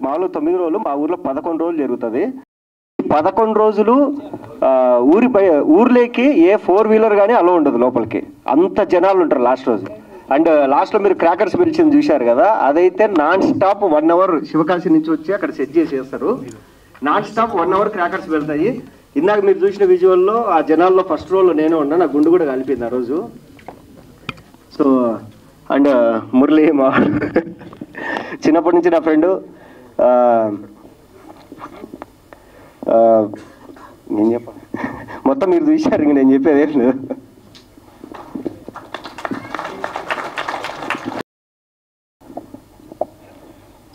మామూలు 9 రోజులు, మా ఊర్లో 11 రోజులు జరుగుతుంది. 11 రోజులు ఊర్లోకి ఏ 4 వీలర్ కానీ అలో ఉండదు లోపలికి, అంత జనాలు ఉంటారు లాస్ట్ రోజు. అండ్ లాస్ట్లో మీరు క్రాకర్స్ పిలిచింది చూశారు కదా, అదైతే నాన్ స్టాప్ 1 అవర్ శివకాశి నుంచి వచ్చి అక్కడ సెట్ చేసేస్తారు. నాన్ స్టాప్ 1 అవర్ క్రాకర్స్ వెళ్తాయి. ఇందాక మీరు చూసిన విజువల్లో ఆ జనాల్లో ఫస్ట్ రోల్లో నేనే ఉన్నా, నా గుండు కూడా కలిపింది ఆ రోజు. సో అండ్ మురళి మా చిన్నప్పటి నుంచి నా ఫ్రెండు. నేను చెప్పాను మొత్తం మీరు చూశారు, ఇంక నేను చెప్పేది ఏం లేదు.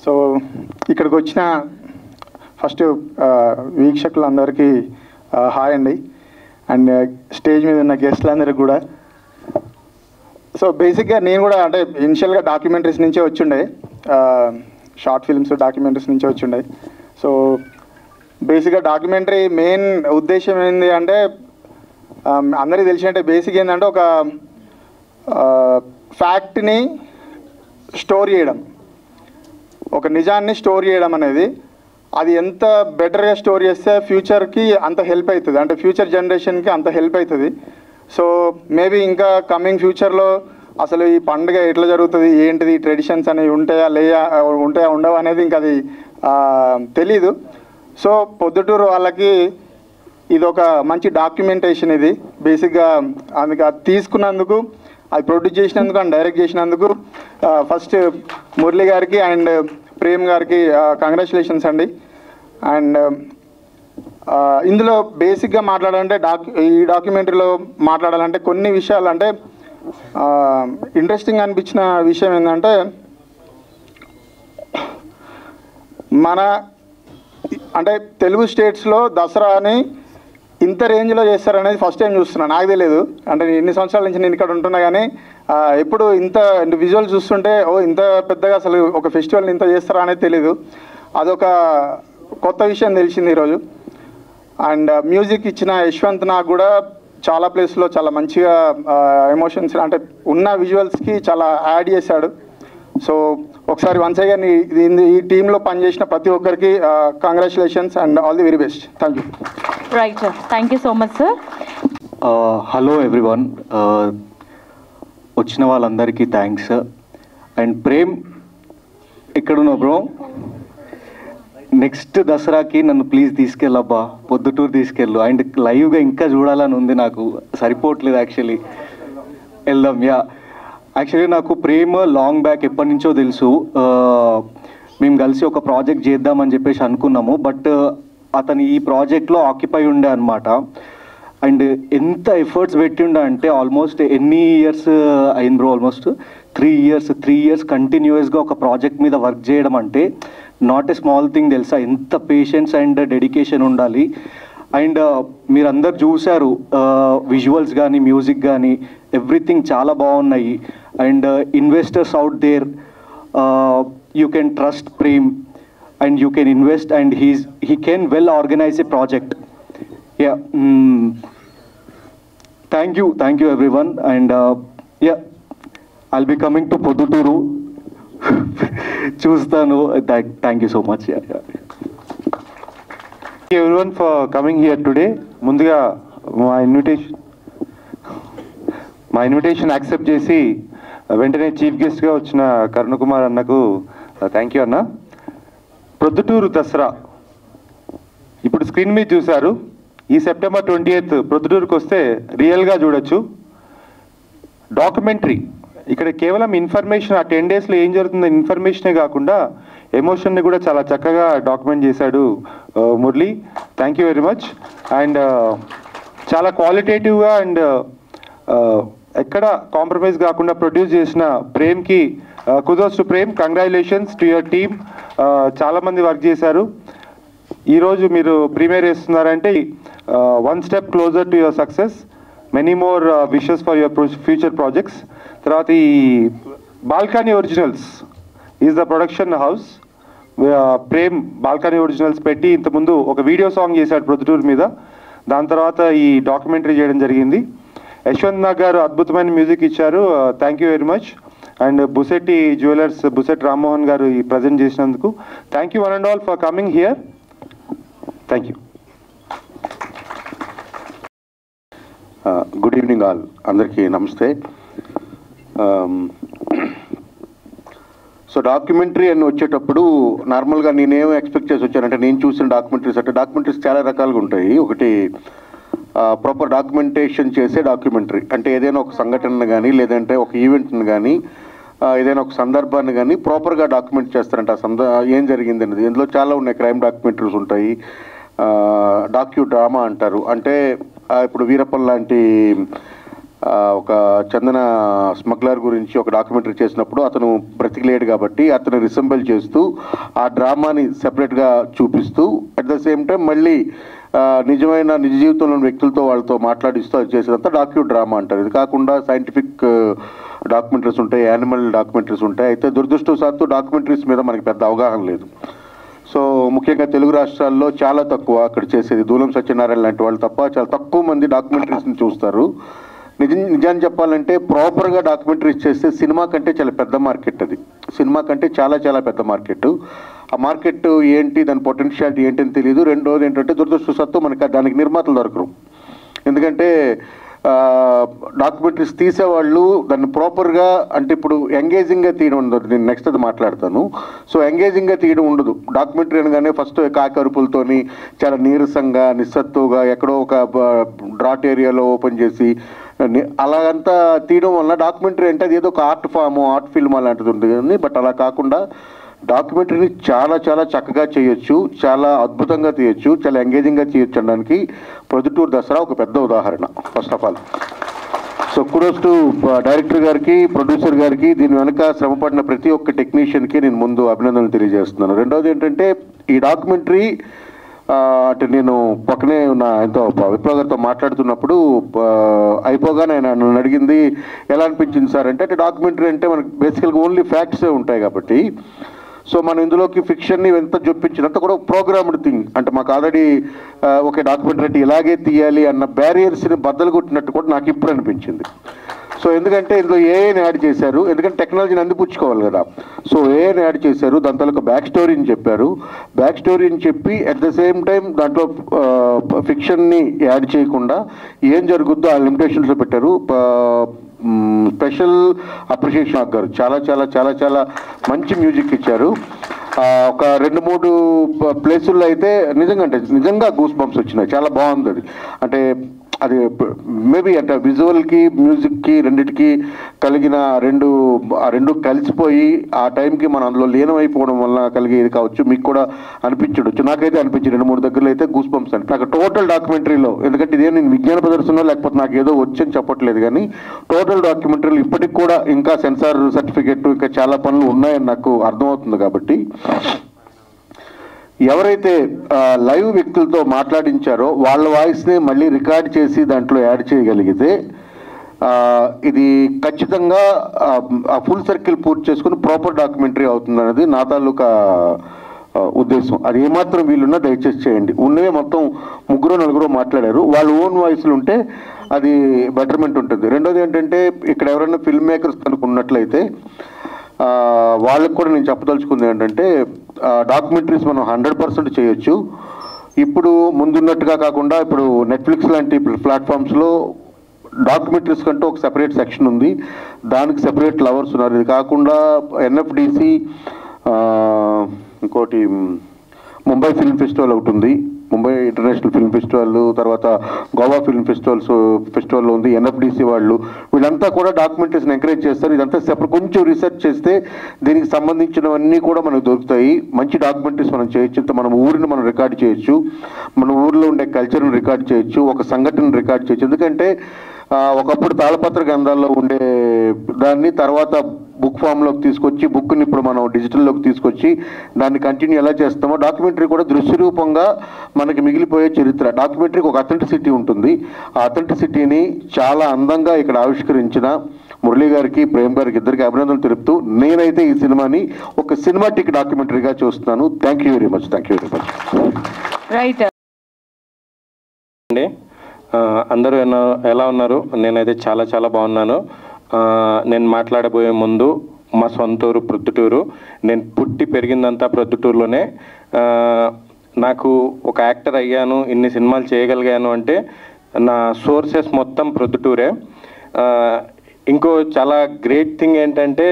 సో ఇక్కడికి వచ్చిన ఫస్ట్ వీక్షకులందరికీ హాయ్ అండి. అండ్ స్టేజ్ మీద ఉన్న గెస్ట్లందరికీ కూడా. సో బేసిక్గా నేను కూడా అంటే ఇనిషియల్గా డాక్యుమెంటరీస్ నుంచే వచ్చిండే, షార్ట్ ఫిల్మ్స్ డాక్యుమెంటరీస్ నుంచే వచ్చిండే. సో బేసిక్గా డాక్యుమెంటరీ మెయిన్ ఉద్దేశం ఏంటి అంటే అందరికీ తెలిసినట్టే బేసిక్ ఏంటంటే ఒక ఫ్యాక్ట్ని స్టోర్ చేయడం, ఒక నిజాన్ని స్టోర్ చేయడం అనేది అది ఎంత బెటర్గా స్టోర్ చేస్తే ఫ్యూచర్కి అంత హెల్ప్ అవుతుంది, అంటే ఫ్యూచర్ జనరేషన్కి అంత హెల్ప్ అవుతుంది. సో మేబీ ఇంకా కమింగ్ ఫ్యూచర్లో అసలు ఈ పండుగ ఎట్లా జరుగుతుంది, ఏంటిది, ట్రెడిషన్స్ అనేవి ఉంటాయా ఉండవు అనేది ఇంకా అది తెలీదు. సో పొద్దుటూరు వాళ్ళకి ఇది ఒక మంచి డాక్యుమెంటేషన్. ఇది బేసిక్గా అందుకు అది తీసుకున్నందుకు, అది ప్రొడ్యూస్ చేసినందుకు అండ్ డైరెక్ట్ చేసినందుకు ఫస్ట్ మురళి గారికి అండ్ ప్రేమ్ గారికి కంగ్రాచులేషన్స్ అండి. అండ్ ఇందులో బేసిక్గా మాట్లాడాలంటే ఈ డాక్యుమెంటరీలో మాట్లాడాలంటే కొన్ని విషయాలు అంటే ఇంట్రెస్టింగ్ అనిపించిన విషయం ఏంటంటే మన అంటే తెలుగు స్టేట్స్లో దసరాని ఇంత రేంజ్లో చేస్తారనేది ఫస్ట్ టైం చూస్తున్నాను. నాకు తెలియదు, అంటే ఎన్ని సంవత్సరాల నుంచి నేను ఇక్కడ ఉంటున్నా కానీ ఎప్పుడు ఇంత విజువల్ చూస్తుంటే ఇంత పెద్దగా అసలు ఒక ఫెస్టివల్ని ఇంత చేస్తారా అనేది తెలీదు. అదొక కొత్త విషయం తెలిసింది ఈరోజు. అండ్ మ్యూజిక్ ఇచ్చిన యశ్వంత్ నాకు కూడా చాలా ప్లేస్లో చాలా మంచిగా ఎమోషన్స్ అంటే ఉన్న విజువల్స్కి చాలా యాడ్ చేశాడు. సో ఒకసారి వన్స్ అగైన్ ఈ టీంలో పనిచేసిన ప్రతి ఒక్కరికి congratulations and all the very best. Thank you. Right sir, thank you so much sir. Hello everyone, వచ్చిన వాళ్ళందరికీ థ్యాంక్స్. అండ్ ప్రేమ్ ఎక్కడున్నావు బ్రో? నెక్స్ట్ దసరాకి నన్ను ప్లీజ్ తీసుకెళ్ళబ్బా, పొద్దుటూరు తీసుకెళ్ళు. అండ్ లైవ్గా ఇంకా చూడాలని ఉంది, నాకు సరిపోవట్లేదు యాక్చువల్లీ. వెళ్దాం. యాక్చువల్లీ నాకు ప్రేమ్ లాంగ్ బ్యాక్ ఎప్పటి నుంచో తెలుసు. మేము కలిసి ఒక ప్రాజెక్ట్ చేద్దామని చెప్పేసి అనుకున్నాము. బట్ అతను ఈ ప్రాజెక్ట్లో ఆక్యుపై ఉండే అనమాట. అండ్ ఎంత ఎఫర్ట్స్ పెట్టిండే అంటే ఆల్మోస్ట్ ఎన్ని ఇయర్స్ అయింది బ్రో? ఆల్మోస్ట్ 3 ఇయర్స్ కంటిన్యూస్గా ఒక ప్రాజెక్ట్ మీద వర్క్ చేయడం అంటే నాట్ ఏ స్మాల్ థింగ్ తెలుసా? ఎంత పేషెన్స్ అండ్ డెడికేషన్ ఉండాలి. అండ్ మీరందరు చూశారు విజువల్స్ కానీ మ్యూజిక్ కానీ ఎవ్రీథింగ్ చాలా బాగున్నాయి. And investors out there, you can trust Prem and you can invest and he can well organize a project. Thank you everyone. And I'll be coming to Poduturu. చూస్తాను. Thank you so much. everyone for coming here today. ముందుగా మా invitation accept చేసి వెంటనే chief గెస్ట్గా వచ్చిన కరుణ కుమార్ అన్నకు thank you అన్న. ప్రొద్దుటూరు దసరా ఇప్పుడు స్క్రీన్ మీద చూశారు. ఈ సెప్టెంబర్ 28th ప్రొద్దుటూరుకు వస్తే రియల్గా చూడొచ్చు. డాక్యుమెంటరీ ఇక్కడ కేవలం ఇన్ఫర్మేషన్, ఆ 10 daysలో ఏం జరుగుతుందో ఇన్ఫర్మేషనే కాకుండా ఎమోషన్ని కూడా చాలా చక్కగా డాక్యుమెంట్ చేశాడు Murali. Thank you very much. And చాలా క్వాలిటేటివ్గా అండ్ ఎక్కడ కాంప్రమైజ్ కాకుండా ప్రొడ్యూస్ చేసిన ప్రేమ్కి kudos to Prem. Congratulations to your team. చాలామంది వర్క్ చేశారు. ఈరోజు మీరు ప్రీమియర్ చేస్తున్నారంటే 1 step closer to your success. Many more wishes for your future projects. తర్వాత ఈ Balcony Originals is the production house. Prem Balcony Originals పెట్టి ఇంతకుముందు ఒక వీడియో సాంగ్ చేశాడు ప్రొద్దుటూరు మీద. దాని తర్వాత ఈ డాక్యుమెంటరీ చేయడం జరిగింది. యశ్వంత్ నాగ్ గారు అద్భుతమైన మ్యూజిక్ ఇచ్చారు. Thank you very much. And Busetti jewellers Buset Rammohan గారు ఈ ప్రజెంట్ చేసినందుకు thank you one and all for coming here. Thank you. Good evening all, అందరికీ నమస్తే. సో డాక్యుమెంటరీ అని వచ్చేటప్పుడు నార్మల్గా నేనేం ఎక్స్పెక్ట్ చేసి వచ్చానంటే, నేను చూసిన డాక్యుమెంటరీస్ అంటే డాక్యుమెంటరీస్ చాలా రకాలుగా ఉంటాయి. ఒకటి ప్రాపర్ డాక్యుమెంటేషన్ చేసే డాక్యుమెంటరీ అంటే ఏదైనా ఒక సంఘటన కానీ లేదంటే ఒక ఈవెంట్ని కానీ ఏదైనా ఒక సందర్భాన్ని కానీ ప్రాపర్గా డాక్యుమెంట్ చేస్తారంట. ఏం జరిగింది అనేది ఇందులో చాలా ఉన్నాయి. క్రైమ్ డాక్యుమెంటరీస్ ఉంటాయి, డాక్యూ డ్రామా అంటారు. అంటే ఇప్పుడు వీరప్పన్ లాంటి ఒక చందన స్మగ్లర్ గురించి ఒక డాక్యుమెంటరీ చేసినప్పుడు అతను బ్రతికిలేడు కాబట్టి అతను రిసెంబుల్ చేస్తూ ఆ డ్రామాని సెపరేట్గా చూపిస్తూ అట్ ద సేమ్ టైం మళ్ళీ నిజమైన నిజ జీవితంలోని వ్యక్తులతో వాళ్ళతో మాట్లాడిస్తూ అది చేసేదంతా డాక్యూ డ్రామా అంటారు. ఇది కాకుండా సైంటిఫిక్ డాక్యుమెంటరీస్ ఉంటాయి, యానిమల్ డాక్యుమెంటరీస్ ఉంటాయి. అయితే దురదృష్టవశాత్తు డాక్యుమెంటరీస్ మీద మనకి పెద్ద అవగాహన లేదు. సో ముఖ్యంగా తెలుగు రాష్ట్రాల్లో చాలా తక్కువ అక్కడ చేసేది. దూలం సత్యనారాయణ లాంటి వాళ్ళు తప్ప చాలా తక్కువ మంది డాక్యుమెంటరీస్ని చూస్తారు. నిజాన్ని చెప్పాలంటే ప్రాపర్గా డాక్యుమెంటరీస్ చేస్తే సినిమా కంటే చాలా పెద్ద మార్కెట్. అది సినిమా కంటే చాలా చాలా పెద్ద మార్కెట్. ఆ మార్కెట్ ఏంటి, దాని పొటెన్షియాలిటీ ఏంటని తెలియదు. రెండోది ఏంటంటే దురదృష్టవశాత్తు మనకి దానికి నిర్మాతలు దొరకరు. ఎందుకంటే డాక్యుమెంటరీస్ తీసేవాళ్ళు దాన్ని ప్రాపర్గా అంటే ఇప్పుడు ఎంగేజింగ్గా తీయడం ఉండదు. నేను నెక్స్ట్ అది మాట్లాడతాను. సో ఎంగేజింగ్గా తీయడం ఉండదు. డాక్యుమెంటరీ అనగానే ఫస్ట్ కాకరుపులతోని చాలా నీరసంగా నిస్సత్తుగా ఎక్కడో ఒక డ్రాట్ ఏరియాలో ఓపెన్ చేసి అలాగంతా తీయడం వల్ల డాక్యుమెంటరీ అంటే అది ఏదో ఒక ఆర్ట్ ఫామ్, ఆర్ట్ ఫిల్మ్ అలాంటిది ఉంటుంది. బట్ అలా కాకుండా డాక్యుమెంటరీని చాలా చాలా చక్కగా చేయొచ్చు, చాలా అద్భుతంగా తీయొచ్చు, చాలా ఎంగేజింగ్గా చేయొచ్చు అనడానికి ప్రొద్దుటూరు దసరా ఒక పెద్ద ఉదాహరణ. First of all so kudos to director గారికి, ప్రొడ్యూసర్ గారికి, దీని వెనక శ్రమపడిన ప్రతి ఒక్క టెక్నీషియన్కి నేను ముందు అభినందనలు తెలియజేస్తున్నాను. రెండవది ఏంటంటే ఈ డాక్యుమెంటరీ అంటే నేను పక్కనే ఉన్న ఎంతో విప్లవ్ గారితో మాట్లాడుతున్నప్పుడు అయిపోగానే నన్ను అడిగింది ఎలా అనిపించింది సార్ అంటే డాక్యుమెంటరీ అంటే మనకి బేసికల్గా ఓన్లీ ఫ్యాక్ట్సే ఉంటాయి కాబట్టి సో మనం ఇందులోకి ఫిక్షన్ని ఎంత జొప్పించినంత కూడా ప్రోగ్రామ్డ్ థింగ్ అంటే మాకు ఆల్రెడీ ఒక డాక్యుమెంటరీ ఇలాగే తీయాలి అన్న బ్యారియర్స్ని బద్దలు కొట్టినట్టు కూడా నాకు ఇప్పుడు అనిపించింది. సో ఎందుకంటే ఇందులో ఏఐని యాడ్ చేశారు, ఎందుకంటే టెక్నాలజీని అందిపుచ్చుకోవాలి కదా. సో ఏఐని యాడ్ చేశారు, దాని తర్వాత బ్యాక్ స్టోరీని చెప్పారు. బ్యాక్ స్టోరీని చెప్పి అట్ ద సేమ్ టైం దాంట్లో ఫిక్షన్ని యాడ్ చేయకుండా ఏం జరుగుద్దో ఆ లిమిటేషన్స్లో పెట్టారు. స్పెషల్ అప్రిషియేషన్ గారు చాలా చాలా చాలా చాలా మంచి మ్యూజిక్ ఇచ్చారు. ఒక 2-3 ప్లేసుల్లో అయితే నిజంగా గూస్ బంప్స్ వచ్చినాయి. చాలా బాగుంది అది. అంటే అది మేబీ అంటే విజువల్కి మ్యూజిక్కి రెండిటికి కలిగిన రెండు కలిసిపోయి ఆ టైంకి మనం అందులో లీనమైపోవడం వల్ల కలిగేది కావచ్చు. మీకు కూడా అనిపించవచ్చు, నాకైతే అనిపించింది 2-3 దగ్గరలో అయితే గూస్ బంప్స్ అంటే నాకు టోటల్ డాక్యుమెంటరీలో. ఎందుకంటే ఇదే నేను విజ్ఞాన ప్రదర్శనలో లేకపోతే నాకు ఏదో వచ్చని చెప్పట్లేదు, కానీ టోటల్ డాక్యుమెంటరీలో ఇప్పటికి కూడా ఇంకా సెన్సార్ సర్టిఫికెట్ ఇంకా చాలా పనులు ఉన్నాయని నాకు అర్థమవుతుంది. కాబట్టి ఎవరైతే లైవ్ వ్యక్తులతో మాట్లాడించారో వాళ్ళ వాయిస్ని మళ్ళీ రికార్డ్ చేసి దాంట్లో యాడ్ చేయగలిగితే ఇది ఖచ్చితంగా ఆ ఫుల్ సర్కిల్ పూర్తి చేసుకుని ప్రాపర్ డాక్యుమెంటరీ అవుతుంది అనేది నా తాలూకా ఉద్దేశం. అది ఏమాత్రం వీలున్నా దయచేసి చేయండి. ఉన్నవే మొత్తం 3-4 మాట్లాడారు, వాళ్ళ ఓన్ వాయిస్లు ఉంటే అది బెటర్మెంట్ ఉంటుంది. రెండోది ఏంటంటే ఇక్కడ ఎవరైనా ఫిల్మ్ మేకర్స్ కనుక్కున్నట్లయితే వాళ్ళకు కూడా నేను చెప్పదలుచుకుంది ఏంటంటే డాక్యుమెంటరీస్ మనం 100% చేయొచ్చు. ఇప్పుడు ముందున్నట్టుగా కాకుండా ఇప్పుడు నెట్ఫ్లిక్స్ లాంటి ప్లాట్ఫామ్స్లో డాక్యుమెంటరీస్ కంటూ ఒక సెపరేట్ సెక్షన్ ఉంది, దానికి సెపరేట్ లవర్స్ ఉన్నారు. ఇది కాకుండా NFDC ఇంకోటి ముంబై ఫిల్మ్ ఫెస్టివల్ ఒకటి ఉంది, ముంబై ఇంటర్నేషనల్ ఫిల్మ్ ఫెస్టివల్, తర్వాత గోవా ఫిల్మ్ ఫెస్టివల్లో ఉంది. NFDC వాళ్ళు వీళ్ళంతా కూడా డాక్యుమెంటరీస్ని ఎంకరేజ్ చేస్తారు. ఇదంతా సెపరేట్ కొంచెం రీసెర్చ్ చేస్తే దీనికి సంబంధించినవన్నీ కూడా మనకు దొరుకుతాయి. మంచి డాక్యుమెంటరీస్ మనం చేయొచ్చు. మన ఊరిని మనం రికార్డ్ చేయొచ్చు, మన ఊరిలో ఉండే కల్చర్ని రికార్డ్ చేయొచ్చు, ఒక సంఘటనను రికార్డ్ చేయొచ్చు. ఎందుకంటే ఒకప్పుడు తాళపత్ర గ్రంథాల్లో ఉండే దాన్ని తర్వాత బుక్ ఫామ్లోకి తీసుకొచ్చి బుక్ని ఇప్పుడు మనం డిజిటల్లోకి తీసుకొచ్చి దాన్ని కంటిన్యూ ఎలా చేస్తామో డాక్యుమెంటరీ కూడా దృశ్య రూపంగా మనకి మిగిలిపోయే చరిత్ర. డాక్యుమెంటరీకి ఒక అథెంటిసిటీ ఉంటుంది. ఆ అథెంటిసిటీని చాలా అందంగా ఇక్కడ ఆవిష్కరించిన మురళీ గారికి, ప్రేమ్ గారికి ఇద్దరికి అభినందనలు తెలుపుతూ నేనైతే ఈ సినిమాని ఒక సినిమాటిక్ డాక్యుమెంటరీగా చూస్తున్నాను. Thank you very much. Right అండి, అందరూ ఎలా ఉన్నారు? నేనైతే చాలా చాలా బాగున్నాను. నేను మాట్లాడబోయే ముందు మా సొంతూరు ప్రొద్దుటూరు, నేను పుట్టి పెరిగిందంతా ప్రొద్దుటూరులోనే. నాకు ఒక యాక్టర్ అయ్యాను, ఇన్ని సినిమాలు చేయగలిగాను అంటే నా సోర్సెస్ మొత్తం ప్రొద్దుటూరే. ఇంకో చాలా గ్రేట్ థింగ్ ఏంటంటే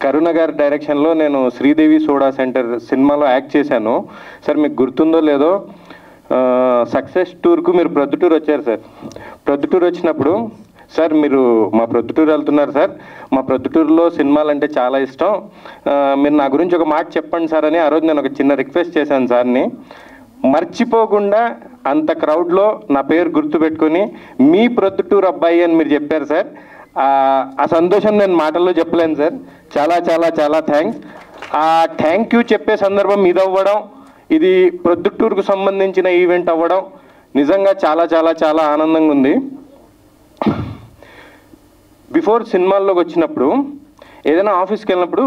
కరుణ గారి డైరెక్షన్లో నేను శ్రీదేవి సోడా సెంటర్ సినిమాలో యాక్ట్ చేశాను. సార్ మీకు గుర్తుందో లేదో, సక్సెస్ టూర్కు మీరు ప్రొద్దుటూరు వచ్చారు సార్. ప్రొద్దుటూరు వచ్చినప్పుడు సార్ మీరు మా ప్రొద్దుటూరు వెళ్తున్నారు సార్, మా ప్రొద్దుటూరులో సినిమాలు అంటే చాలా ఇష్టం, మీరు నా గురించి ఒక మాట చెప్పండి సార్ అని ఆ రోజు నేను ఒక చిన్న రిక్వెస్ట్ చేశాను సార్ని. మర్చిపోకుండా అంత క్రౌడ్లో నా పేరు గుర్తుపెట్టుకొని మీ ప్రొద్దుటూరు అబ్బాయి అని మీరు చెప్పారు సార్. ఆ సంతోషం నేను మాటల్లో చెప్పలేను సార్. చాలా చాలా చాలా థ్యాంక్స్. ఆ థ్యాంక్ యూ చెప్పే సందర్భం ఇది అవ్వడం, ఇది ప్రొద్దుటూరుకు సంబంధించిన ఈవెంట్ అవ్వడం నిజంగా చాలా చాలా చాలా ఆనందంగా ఉంది. బిఫోర్ సినిమాల్లోకి వచ్చినప్పుడు ఏదైనా ఆఫీస్కి వెళ్ళినప్పుడు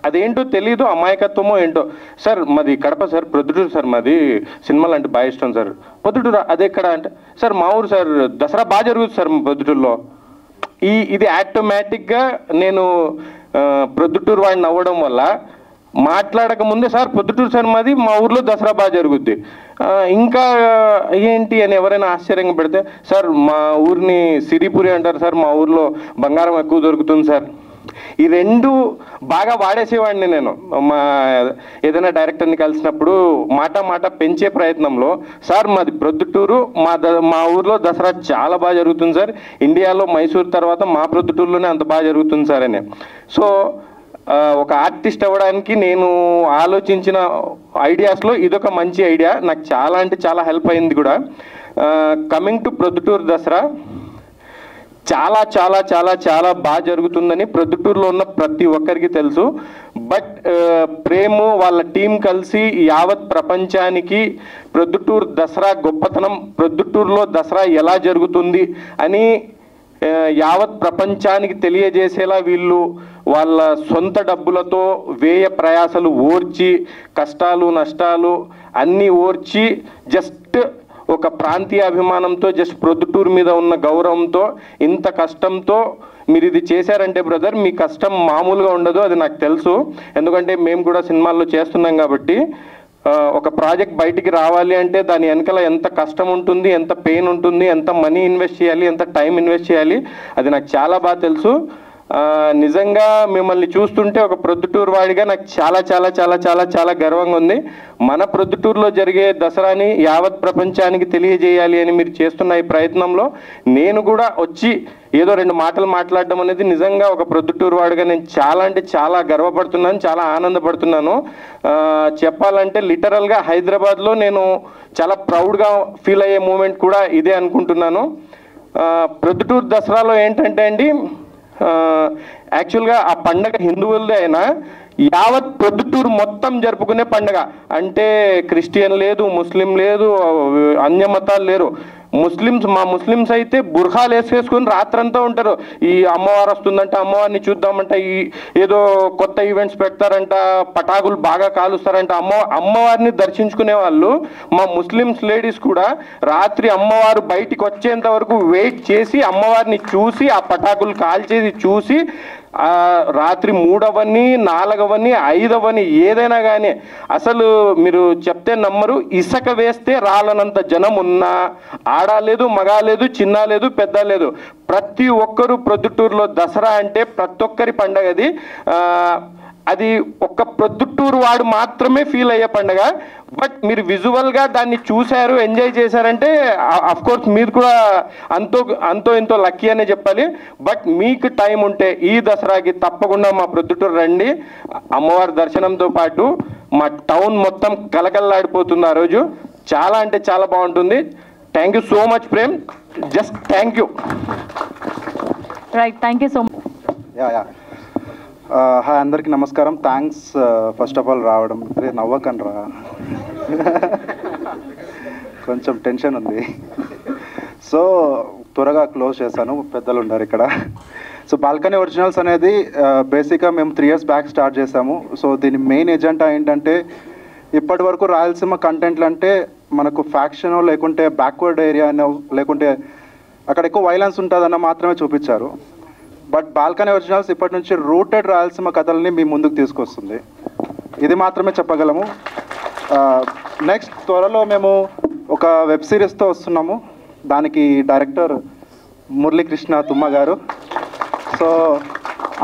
అదేంటో తెలీదు, అమాయకత్వమో ఏంటో, సార్ మాది కడప సార్, ప్రొద్దుటూరు సార్, మాది సినిమాలు అంటే బాగా ఇష్టం సార్. ప్రొద్దుటూరు అదే ఎక్కడ అంటే, సార్ మా ఊరు సార్, దసరా బాగా జరుగుతుంది సార్ మా ప్రొద్దుటూరులో. ఇది ఆటోమేటిక్గా నేను ప్రొద్దుటూరు వాడిని అవ్వడం వల్ల మాట్లాడక ముందే సార్ ప్రొద్దుటూరు సార్ మాది, మా ఊర్లో దసరా బాగా జరుగుద్ది, ఇంకా ఏంటి అని ఎవరైనా ఆశ్చర్యంగా పెడితే, సార్ మా ఊరిని సిరిపురి అంటారు సార్, మా ఊర్లో బంగారం ఎక్కువ దొరుకుతుంది సార్. ఈ రెండు బాగా వాడేసేవాడిని నేను. మా ఏదైనా డైరెక్టర్ని కలిసినప్పుడు మాట పెంచే ప్రయత్నంలో, సార్ మాది ప్రొద్దుటూరు, మా ఊర్లో దసరా చాలా బాగా జరుగుతుంది సార్, ఇండియాలో మైసూర్ తర్వాత మా ప్రొద్దుటూరులోనే అంత బాగా జరుగుతుంది సార్ అని. సో ఒక ఆర్టిస్ట్ అవ్వడానికి నేను ఆలోచించిన ఐడియాస్లో ఇదొక మంచి ఐడియా, నాకు చాలా అంటే చాలా హెల్ప్ అయింది కూడా. కమింగ్ టు ప్రొద్దుటూరు దసరా చాలా చాలా చాలా చాలా బాగా జరుగుతుందని ప్రొద్దుటూరులో ఉన్న ప్రతి ఒక్కరికి తెలుసు. బట్ ప్రేము వాళ్ళ టీం కలిసి యావత్ ప్రపంచానికి ప్రొద్దుటూరు దసరా గొప్పతనం, ప్రొద్దుటూరులో దసరా ఎలా జరుగుతుంది అని యావత్ ప్రపంచానికి తెలియజేసేలా వీళ్ళు వాళ్ళ సొంత డబ్బులతో వ్యయ ప్రయాసలు ఓర్చి, కష్టాలు నష్టాలు అన్నీ ఓర్చి, జస్ట్ ఒక ప్రాంతీయ అభిమానంతో, జస్ట్ ప్రొద్దుటూరు మీద ఉన్న గౌరవంతో, ఇంత కష్టంతో మీరు ఇది చేశారంటే బ్రదర్ మీ కష్టం మామూలుగా ఉండదు, అది నాకు తెలుసు. ఎందుకంటే మేము కూడా సినిమాల్లో చేస్తున్నాం కాబట్టి. ఒక ప్రాజెక్ట్ బయటికి రావాలి అంటే దాని వెనకాల ఎంత కష్టం ఉంటుంది, ఎంత పెయిన్ ఉంటుంది, ఎంత మనీ ఇన్వెస్ట్ చేయాలి, ఎంత టైం ఇన్వెస్ట్ చేయాలి, అది నాకు చాలా బాగా తెలుసు. నిజంగా మిమ్మల్ని చూస్తుంటే ఒక ప్రొద్దుటూరు వాడిగా నాకు చాలా చాలా చాలా చాలా చాలా గర్వంగా ఉంది. మన ప్రొద్దుటూరులో జరిగే దసరాని యావత్ ప్రపంచానికి తెలియజేయాలి అని మీరు చేస్తున్న ఈ ప్రయత్నంలో నేను కూడా వచ్చి ఏదో రెండు మాటలు మాట్లాడడం అనేది నిజంగా ఒక ప్రొద్దుటూరు వాడిగా నేను చాలా అంటే చాలా గర్వపడుతున్నాను, చాలా ఆనందపడుతున్నాను. చెప్పాలంటే లిటరల్గా హైదరాబాద్లో నేను చాలా ప్రౌడ్గా ఫీల్ అయ్యే మూమెంట్ కూడా ఇదే అనుకుంటున్నాను. ప్రొద్దుటూరు దసరాలో ఏంటంటే అండి, యాక్చువల్గా ఆ పండగ హిందువులదే అయినా యావత్ ప్రొద్దుటూరు మొత్తం జరుపుకునే పండగ. అంటే క్రిస్టియన్ లేదు, ముస్లిం లేదు, అన్య మతాలు లేరు. మా ముస్లిమ్స్ అయితే బుర్ఖాలు వేసుకొని రాత్రంతా ఉంటారు. ఈ అమ్మవారు వస్తుందంట, అమ్మవారిని చూద్దామంట, ఈ ఏదో కొత్త ఈవెంట్స్ పెడతారంట, పటాకులు బాగా కాలుస్తారంట, అమ్మవారిని దర్శించుకునే వాళ్ళు. మా ముస్లిమ్స్ లేడీస్ కూడా రాత్రి అమ్మవారు బయటికి వచ్చేంత వరకు వెయిట్ చేసి అమ్మవారిని చూసి ఆ పటాకులు కాల్చేసి చూసి రాత్రి 3 అవని 4 అవని 5 అవని ఏదైనా కానీ అసలు మీరు చెప్తే నమ్మరు, ఇసుక వేస్తే రాలనంత జనం ఉన్నా, ఆడ లేదు, మగ లేదు, చిన్న లేదు, పెద్ద లేదు, ప్రతి ఒక్కరు ప్రొద్దుటూరులో దసరా అంటే ప్రతి ఒక్కరి పండగది. అది ఒక్క ప్రొద్దుటూరు వాడు మాత్రమే ఫీల్ అయ్యే పండుగ. బట్ మీరు విజువల్గా దాన్ని చూశారు, ఎంజాయ్ చేశారంటే అఫ్కోర్స్ మీరు కూడా అంతో ఎంతో లక్కీ అనే చెప్పాలి. బట్ మీకు టైం ఉంటే ఈ దసరాకి తప్పకుండా మా ప్రొద్దుటూరు రండి. అమ్మవారి దర్శనంతో పాటు మా టౌన్ మొత్తం కలకల్లాడిపోతుంది ఆ రోజు. చాలా అంటే చాలా బాగుంటుంది. Thank you so much Prem, just thank you. Right, thank you so much. Hi, అందరికీ నమస్కారం. థ్యాంక్స్ ఫస్ట్ ఆఫ్ ఆల్ రావడం. నవ్వకండి రా, కొంచెం టెన్షన్ ఉంది. సో త్వరగా క్లోజ్ చేశాను, పెద్దలు ఉన్నారు ఇక్కడ. సో బాల్కనీ ఒరిజినల్స్ అనేది బేసిక్గా మేము 3 years బ్యాక్ స్టార్ట్ చేసాము. సో దీని మెయిన్ ఎజెండా ఏంటంటే, ఇప్పటి వరకు రాయలసీమ కంటెంట్లు అంటే మనకు ఫ్యాక్షన్ లేకుంటే బ్యాక్వర్డ్ ఏరియా లేకుంటే అక్కడ ఎక్కువ వైలెన్స్ ఉంటుందన్న మాత్రమే చూపించారు. బట్ బాల్కనీ ఒరిజినల్స్ ఇప్పటి నుంచి రూటెడ్ రాయలసీమ కథల్ని మీ ముందుకు తీసుకొస్తుంది. ఇది మాత్రమే చెప్పగలము. నెక్స్ట్ త్వరలో మేము ఒక వెబ్ సిరీస్తో వస్తున్నాము. దానికి డైరెక్టర్ మురళీకృష్ణ తుమ్మ గారు. సో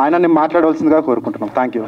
ఆయనని మాట్లాడవలసిందిగా కోరుకుంటున్నాం. Thank you.